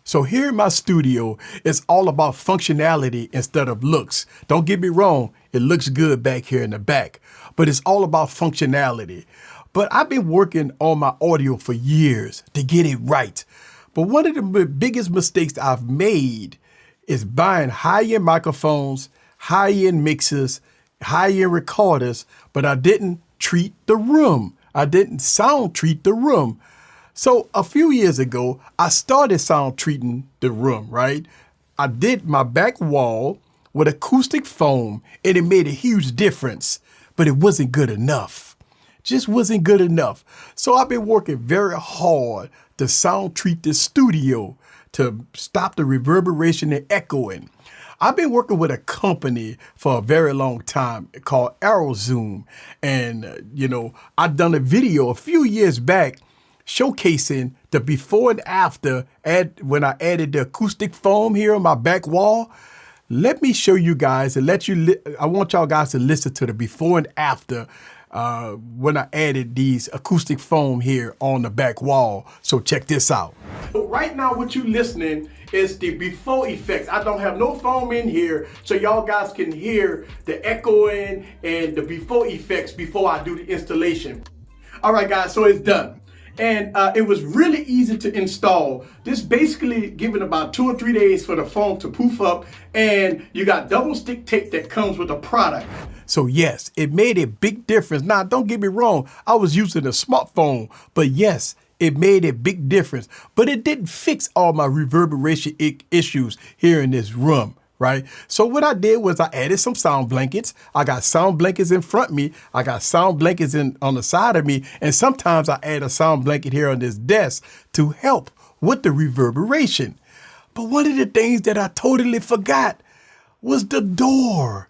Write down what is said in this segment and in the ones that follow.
So here in my studio, it's all about functionality instead of looks. Don't get me wrong, it looks good back here in the back, but it's all about functionality. But I've been working on my audio for years to get it right. But one of the biggest mistakes I've made is buying high-end microphones, high-end mixers, high-end recorders, but I didn't treat the room. I didn't sound treat the room. So a few years ago, I started sound treating the room, right? I did my back wall with acoustic foam and it made a huge difference, but it wasn't good enough. Just wasn't good enough. So I've been working very hard to sound treat this studio to stop the reverberation and echoing. I've been working with a company for a very long time called Arrowzoom. And, I've done a video a few years back showcasing the before and after when I added the acoustic foam here on my back wall. Let me show you guys and I want y'all guys to listen to the before and after when I added these acoustic foam here on the back wall. So check this out. So right now what you listening is the before effects. I don't have no foam in here, so y'all guys can hear the echoing and the before effects before I do the installation. All right, guys, so it's done. And it was really easy to install. This basically given about 2 or 3 days for the foam to poof up, and you got double stick tape that comes with the product. So yes, it made a big difference. Now, don't get me wrong, I was using a smartphone, but yes, it made a big difference. But it didn't fix all my reverberation issues here in this room. Right? So what I did was I added some sound blankets. I got sound blankets in front of me. I got sound blankets on the side of me. And sometimes I add a sound blanket here on this desk to help with the reverberation. But one of the things that I totally forgot was the door.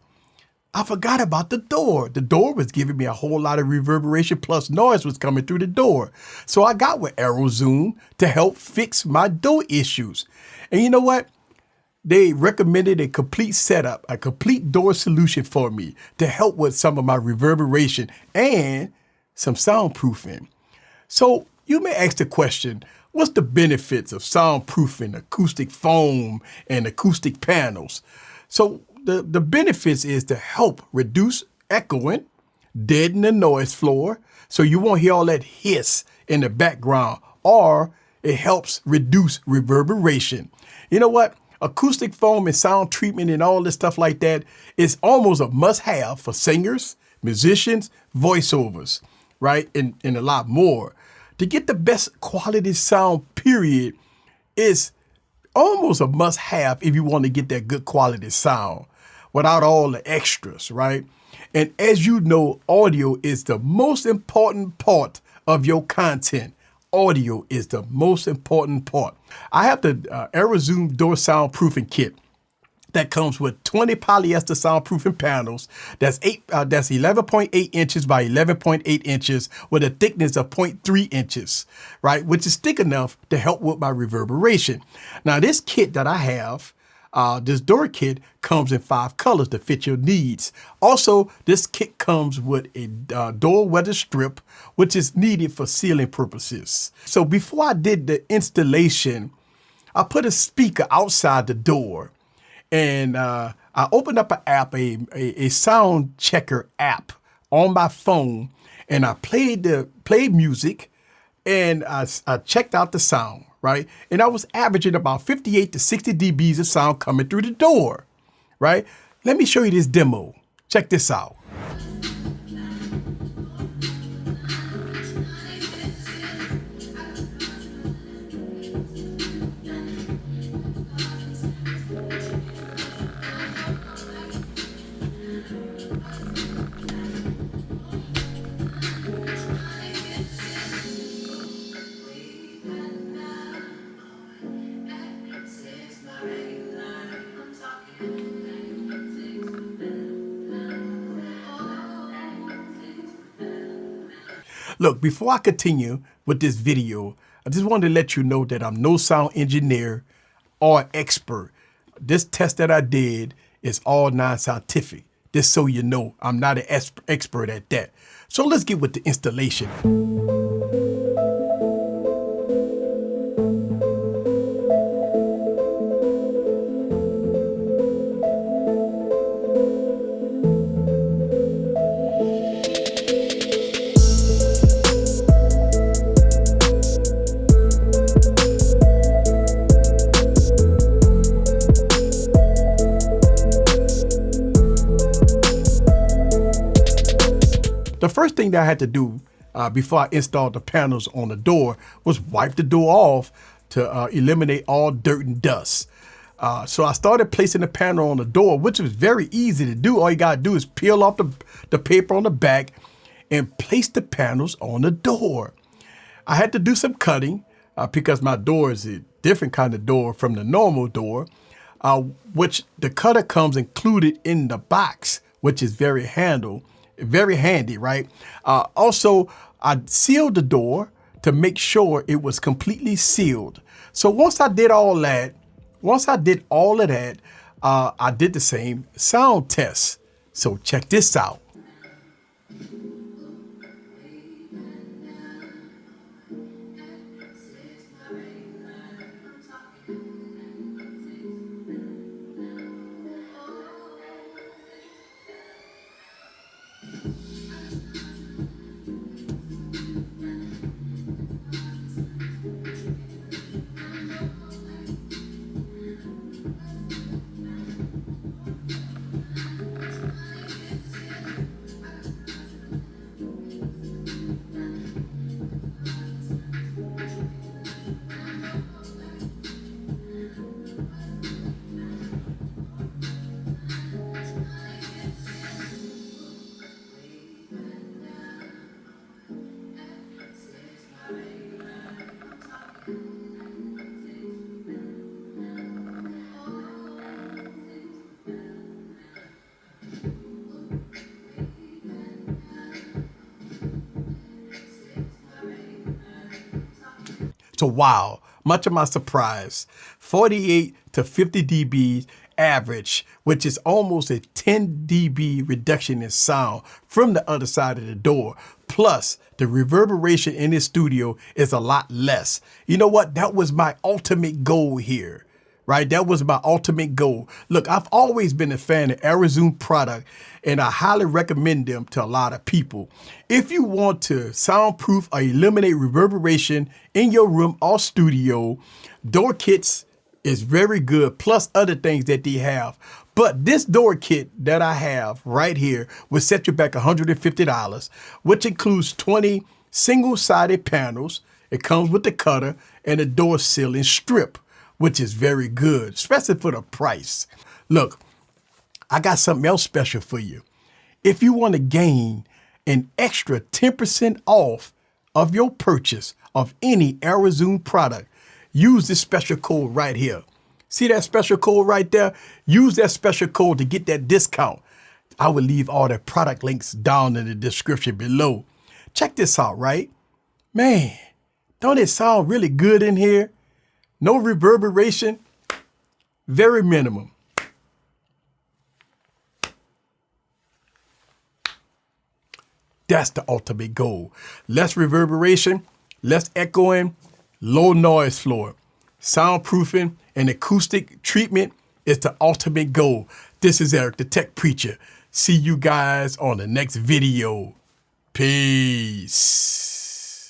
I forgot about the door. The door was giving me a whole lot of reverberation plus noise was coming through the door. So I got with Arrowzoom to help fix my door issues. And you know what? They recommended a complete setup, a complete door solution for me to help with some of my reverberation and some soundproofing. So you may ask the question, what's the benefits of soundproofing, acoustic foam, and acoustic panels? So the benefits is to help reduce echoing, deaden the noise floor, so you won't hear all that hiss in the background, or it helps reduce reverberation. You know what? Acoustic foam and sound treatment and all this stuff like that is almost a must-have for singers, musicians, voiceovers, right? And a lot more. To get the best quality sound, period, is almost a must-have if you want to get that good quality sound without all the extras, right? And as you know, audio is the most important part of your content. Audio is the most important part. I have the Arrowzoom door soundproofing kit that comes with 20 polyester soundproofing panels. That's 11.8 inches by 11.8 inches with a thickness of 0.3 inches, right? Which is thick enough to help with my reverberation. Now, this kit that I have, this door kit comes in 5 colors to fit your needs. Also, this kit comes with a door weather strip, which is needed for sealing purposes. So before I did the installation, I put a speaker outside the door, and I opened up an app, a sound checker app on my phone, and I played music, and I checked out the sound. Right? And I was averaging about 58 to 60 dBs of sound coming through the door, right? Let me show you this demo. Check this out. Look, before I continue with this video, I just wanted to let you know that I'm no sound engineer or expert. This test that I did is all non-scientific. Just so you know, I'm not an expert at that. So let's get with the installation. first thing that I had to do before I installed the panels on the door was wipe the door off to eliminate all dirt and dust. So I started placing the panel on the door, which was very easy to do. All you gotta do is peel off the paper on the back and place the panels on the door. I had to do some cutting because my door is a different kind of door from the normal door, which the cutter comes included in the box, which is very handy, right? Also, I sealed the door to make sure it was completely sealed. So once I did all of that, I did the same sound test. So check this out. So wow, much of my surprise, 48 to 50 dB average, which is almost a 10 dB reduction in sound from the other side of the door. Plus, the reverberation in this studio is a lot less. You know what? That was my ultimate goal here, right? That was my ultimate goal. Look, I've always been a fan of Arrowzoom product, and I highly recommend them to a lot of people. If you want to soundproof or eliminate reverberation in your room or studio, door kits is very good, plus other things that they have. But this door kit that I have right here will set you back $150, which includes 20 single-sided panels. It comes with the cutter and a door sealing strip, which is very good, especially for the price. Look, I got something else special for you. If you want to gain an extra 10% off of your purchase of any Arrowzoom product, use this special code right here. See that special code right there? Use that special code to get that discount. I will leave all the product links down in the description below. Check this out, right? Man, don't it sound really good in here? No reverberation, very minimum. That's the ultimate goal. Less reverberation, less echoing, low noise floor. Soundproofing and acoustic treatment is the ultimate goal. This is Eric, the Tech Preacher. See you guys on the next video. Peace.